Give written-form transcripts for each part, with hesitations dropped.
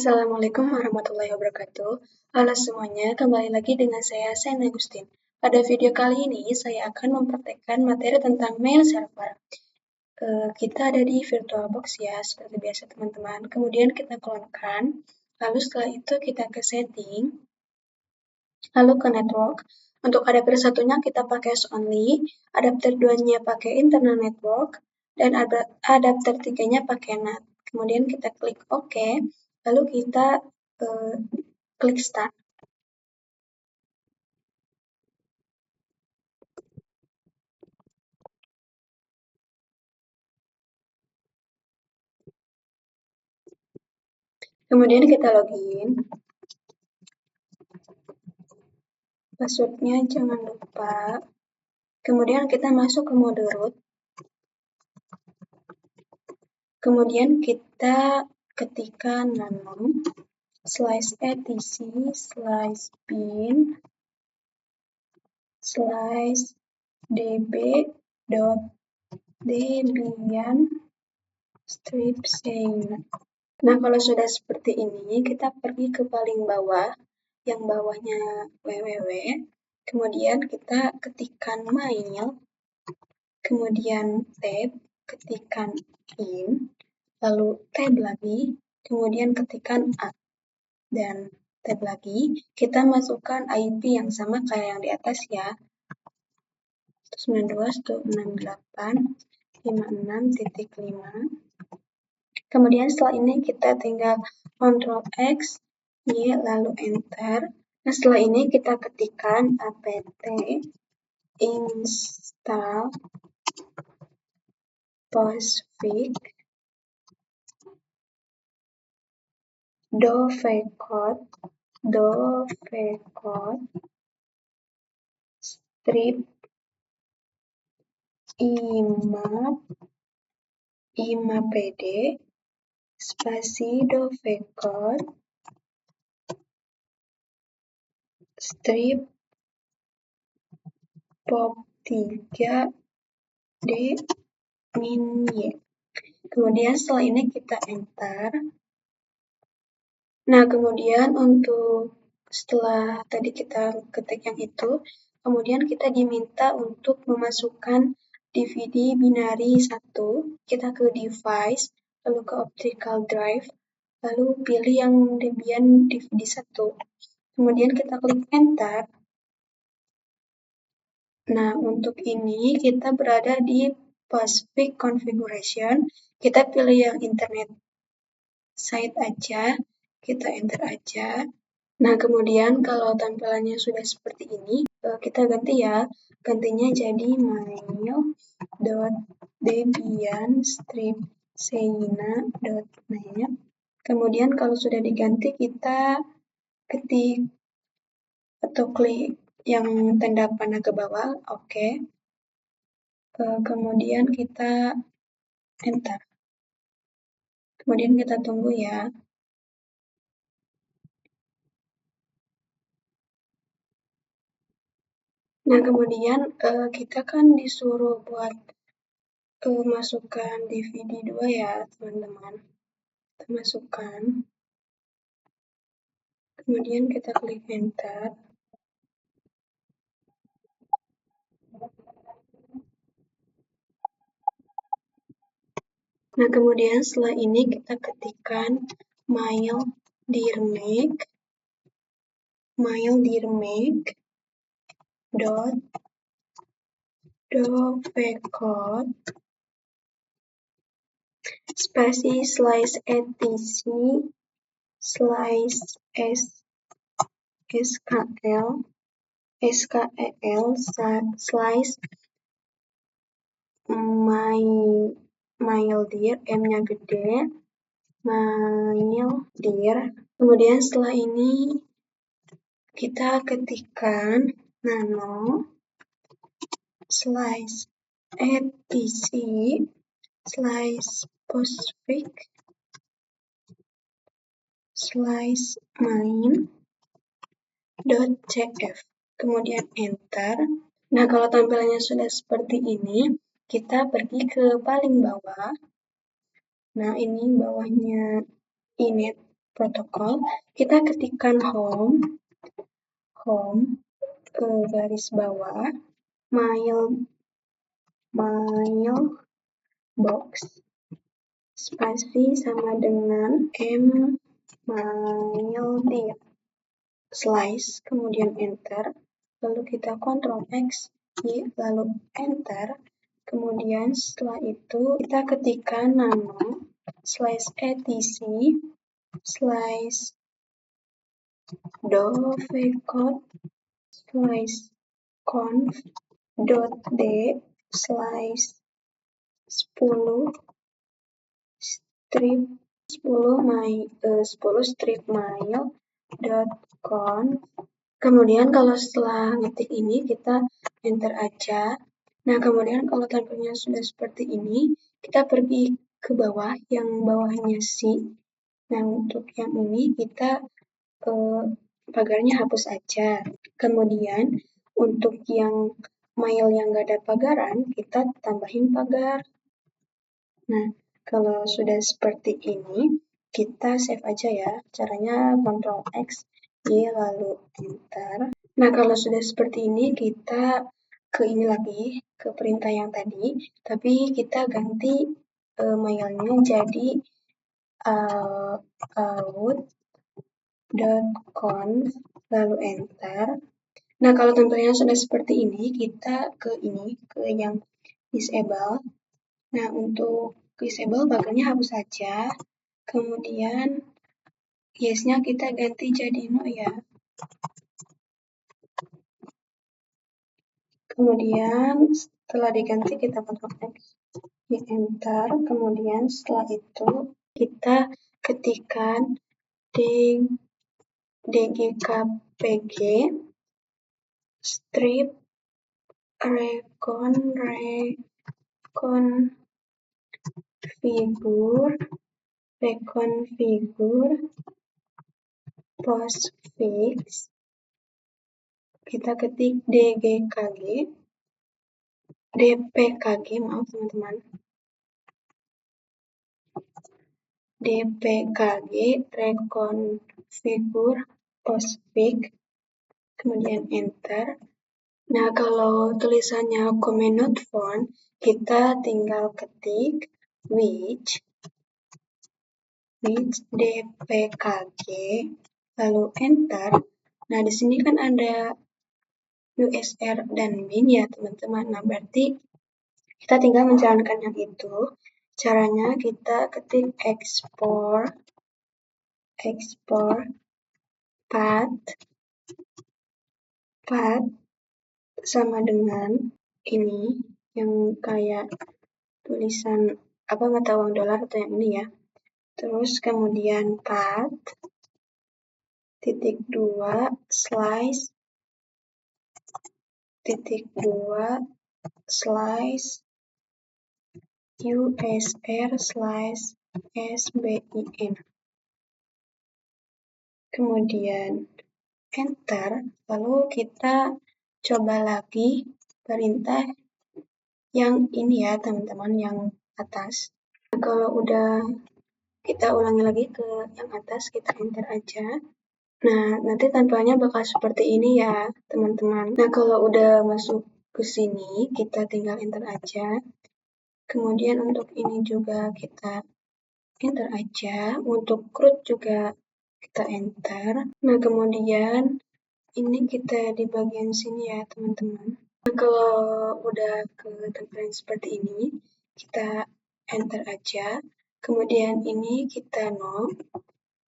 Assalamualaikum warahmatullahi wabarakatuh. Halo semuanya, kembali lagi dengan saya, Sen Agustin. Pada video kali ini, saya akan mempraktekkan materi tentang mail server. Kita ada di VirtualBox ya, seperti biasa teman-teman. Kemudian kita klonkan, lalu setelah itu kita ke setting, lalu ke network. Untuk adapter satunya kita pakai only, adapter 2-nya pakai internal network, dan adapter 3-nya pakai NAT. Kemudian kita klik OK, lalu kita klik start. Kemudian kita login. Passwordnya jangan lupa. Kemudian kita masuk ke mode root. Kemudian kita ketikkan /bin/db.debian/seina. Nah, kalau sudah seperti ini, kita pergi ke paling bawah, yang bawahnya www, kemudian kita ketikkan mail, kemudian tab, ketikkan in, lalu tab lagi, kemudian ketikkan a, dan tab lagi, kita masukkan IP yang sama kayak yang di atas ya, 192.168.56.5. Kemudian setelah ini kita tinggal Ctrl X, Y, lalu Enter. Nah, setelah ini kita ketikkan apt install postfix dovecot strip imapd spasi dovecot strip pop3 d min-y. Kemudian setelah ini kita enter. Nah, kemudian untuk setelah tadi kita ketik yang itu, kemudian kita diminta untuk memasukkan DVD binary 1, kita ke device, lalu ke optical drive, lalu pilih yang Debian DVD 1. Kemudian kita klik enter. Nah, untuk ini kita berada di postfix configuration, kita pilih yang internet site aja, kita enter aja. Nah, kemudian kalau tampilannya sudah seperti ini, kita ganti ya. Gantinya jadi mail.debian/seina.net. Kemudian kalau sudah diganti, kita ketik atau klik yang tanda panah ke bawah, oke. Kemudian kita enter. Kemudian kita tunggu ya. Nah, kemudian kita kan disuruh buat masukkan DVD 2 ya, teman-teman. Kita masukkan. Kemudian kita klik enter. Nah, kemudian setelah ini kita ketikkan mail.dirmake dot dovecot spasi /skel/maildir, M-nya gede, maildir. Kemudian setelah ini kita ketikkan nano/etc/postfix/main.cf. Kemudian enter. Nah, kalau tampilannya sudah seperti ini, kita pergi ke paling bawah. Nah, ini bawahnya init. protokol, kita ketikkan home, garis bawah, mailbox, spasi sama dengan maildir, slice, kemudian enter, lalu kita Ctrl X, lalu enter, kemudian setelah itu kita ketikkan nama, /etc, /dovecot, /conf.d, /10 strip 10 strip mail.conf. Kemudian kalau setelah ngetik ini kita enter aja. Nah, kemudian kalau tampilnya sudah seperti ini, kita pergi ke bawah, yang bawahnya C. Nah, untuk yang ini kita pagarnya hapus aja. Kemudian untuk yang mail yang nggak ada pagaran, kita tambahin pagar. Nah, kalau sudah seperti ini, kita save aja ya. Caranya Ctrl X, lalu enter. Nah, kalau sudah seperti ini, kita ke ini lagi, ke perintah yang tadi, tapi kita ganti mailnya jadi out.conf, lalu enter. Nah, kalau tentunya sudah seperti ini, kita ke yang disable. Nah, untuk disable bagiannya hapus saja. Kemudian yes-nya kita ganti jadi no ya. Kemudian setelah diganti kita Ctrl X, enter. Kemudian setelah itu kita ketikkan dgkpg strip reconfigure postfix, kita ketik dpkg, maaf teman-teman, dpkg reconfigure postfix, kemudian enter. Nah, kalau tulisannya command not found, kita tinggal ketik which dpkg, lalu enter. Nah, di sini kan ada USR dan bin ya, teman-teman. Nah, berarti kita tinggal menjalankan yang itu. Caranya kita ketik export path sama dengan ini yang kayak tulisan mata uang dolar atau yang ini ya. Terus kemudian path /USR/SBIN. Kemudian enter, lalu kita coba lagi perintah yang ini ya teman-teman, yang atas. Nah, kalau udah kita ulangi lagi ke yang atas, kita enter aja. Nah, nanti tampilannya bakal seperti ini ya teman-teman. Nah, kalau udah masuk ke sini, kita tinggal enter aja. Kemudian untuk ini juga kita enter aja. Untuk root juga kita enter. Nah, kemudian ini kita di bagian sini ya teman-teman. Nah, kalau udah ke tampilan seperti ini, kita enter aja. Kemudian ini kita no.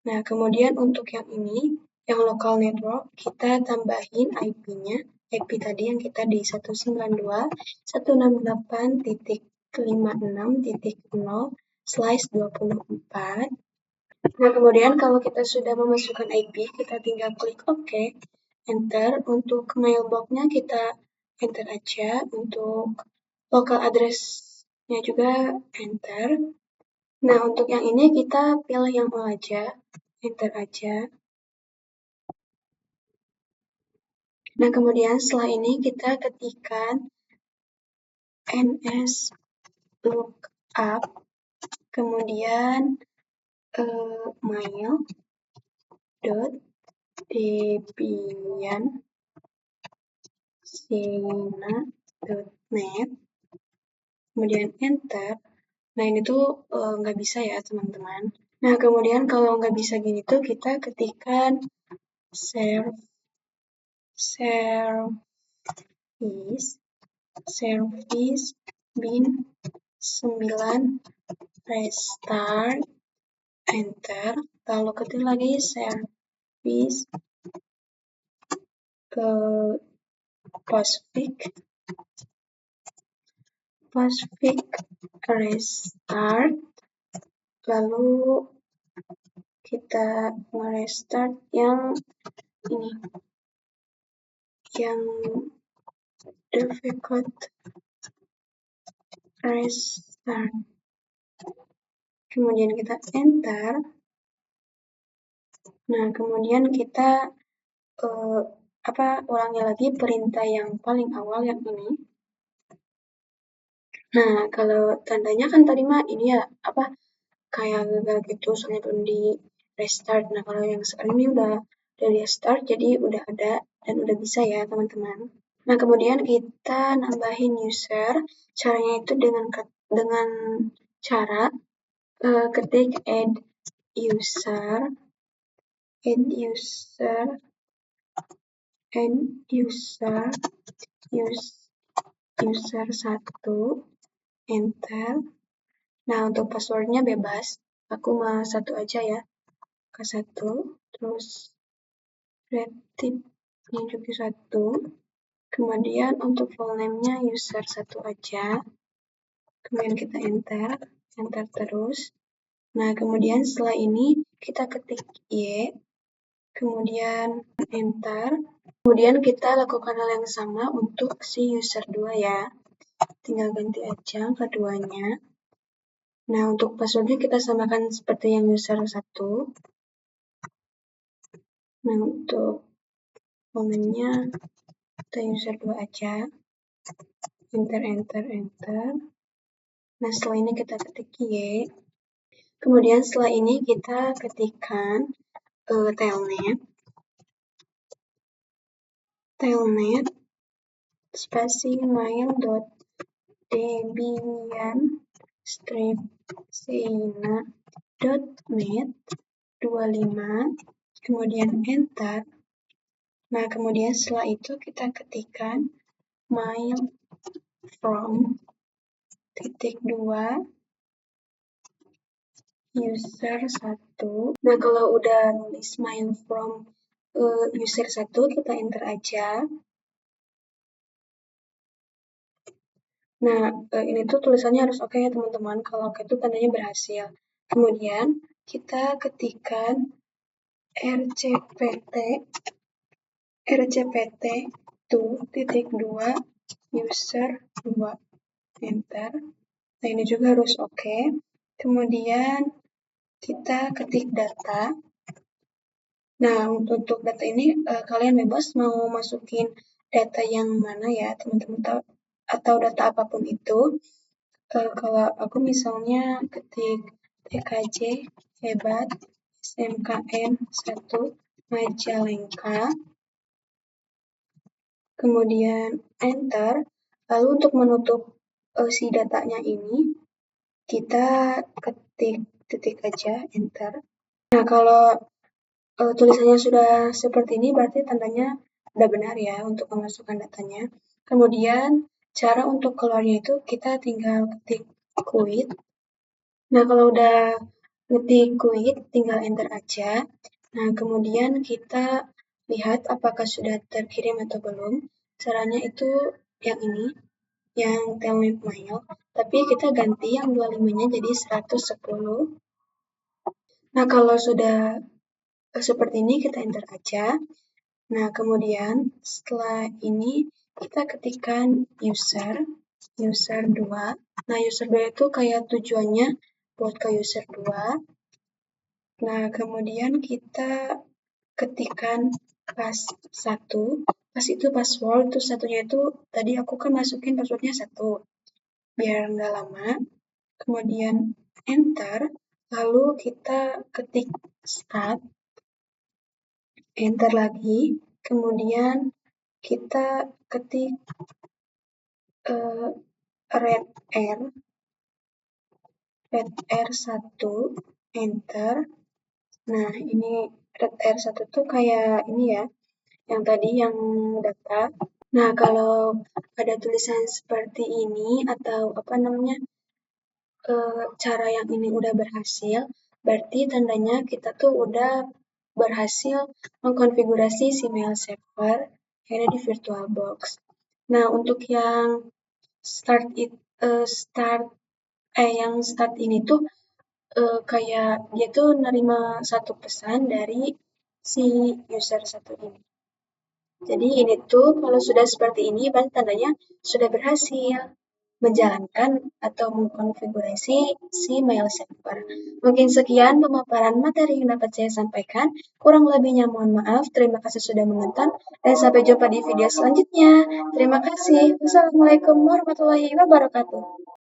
Nah, kemudian untuk yang ini, yang local network, kita tambahin IP-nya. IP tadi yang kita di 192.168.56.0/24. Nah, kemudian kalau kita sudah memasukkan IP, kita tinggal klik OK, enter. Untuk mailbox-nya kita enter aja. Untuk local address-nya juga enter. Nah, untuk yang ini kita pilih yang all aja, enter aja. Nah, kemudian setelah ini kita ketikkan ns lookup, kemudian mail, dot debian sina.net, kemudian enter. Nah ini tuh nggak bisa ya teman-teman. Nah kemudian kalau nggak bisa gini tuh kita ketikkan service bin 9 restart, enter, lalu ketik lagi service postfix restart, lalu kita merestart yang ini, yang difficult restart, kemudian kita enter. Nah kemudian kita ulangi lagi perintah yang paling awal yang ini. Nah kalau tandanya kan tadi mah ini ya kayak gagal gitu soalnya belum di restart. Nah kalau yang sekarang ini udah restart jadi udah ada dan udah bisa ya teman-teman. Nah kemudian kita nambahin user, caranya itu dengan cara ketik add user user 1, enter. Nah untuk passwordnya bebas, aku mau 1 aja ya, K1, terus retif ini juga 1, kemudian untuk full name-nya user 1 aja, kemudian kita enter terus. Nah kemudian setelah ini kita ketik Y, kemudian enter, kemudian kita lakukan hal yang sama untuk si user 2 ya, tinggal ganti aja keduanya. Nah untuk passwordnya kita samakan seperti yang user 1. Nah untuk momennya kita user 2 aja, enter. Nah setelah ini kita ketik Y, kemudian setelah ini kita ketikkan telnet spasi mail.debian sina.net 25, kemudian enter. Nah kemudian setelah itu kita ketikkan mail from .2 user 1. Nah kalau udah nulis mail from user 1 kita enter aja. Nah ini tuh tulisannya harus oke ya teman-teman, kalau oke itu tandanya berhasil. Kemudian kita ketikkan rcpt 2.2 user 2, enter. Nah ini juga harus oke. Kemudian kita ketik data. Nah untuk data ini kalian bebas mau masukin data yang mana ya teman-teman, atau data apapun itu. Kalau aku misalnya ketik TKJ hebat SMKN 1 Majalengka, kemudian enter. Lalu untuk menutup si datanya ini kita ketik titik aja, enter. Nah kalau tulisannya sudah seperti ini berarti tandanya udah benar ya untuk memasukkan datanya. Kemudian cara untuk keluarnya itu kita tinggal ketik quit. Nah kalau udah ngetik quit tinggal enter aja. Nah kemudian kita lihat apakah sudah terkirim atau belum. Caranya itu yang ini, yang telnet mail, tapi kita ganti yang 25-nya jadi 110. Nah kalau sudah seperti ini kita enter aja. Nah kemudian setelah ini kita ketikkan user 2. Nah user 2 itu kayak tujuannya buat ke user 2. Nah kemudian kita ketikkan pas 1, pas itu password, terus satunya itu tadi aku kan masukin passwordnya 1 biar nggak lama. Kemudian enter, lalu kita ketik start. enter lagi, kemudian kita ketik red R1, enter. Nah, ini red R1 tuh kayak ini ya, yang tadi yang data. Nah, kalau ada tulisan seperti ini atau apa namanya, cara yang ini udah berhasil, berarti tandanya kita tuh udah berhasil mengkonfigurasi si mail server yang ada di VirtualBox. Nah, untuk yang start it, yang start ini tuh kayak dia tuh nerima satu pesan dari si user satu ini. Jadi ini tuh kalau sudah seperti ini berarti tandanya sudah berhasil menjalankan atau mengkonfigurasi si mail server. Mungkin sekian pemaparan materi yang dapat saya sampaikan. Kurang lebihnya mohon maaf. Terima kasih sudah menonton dan sampai jumpa di video selanjutnya. Terima kasih. Wassalamualaikum warahmatullahi wabarakatuh.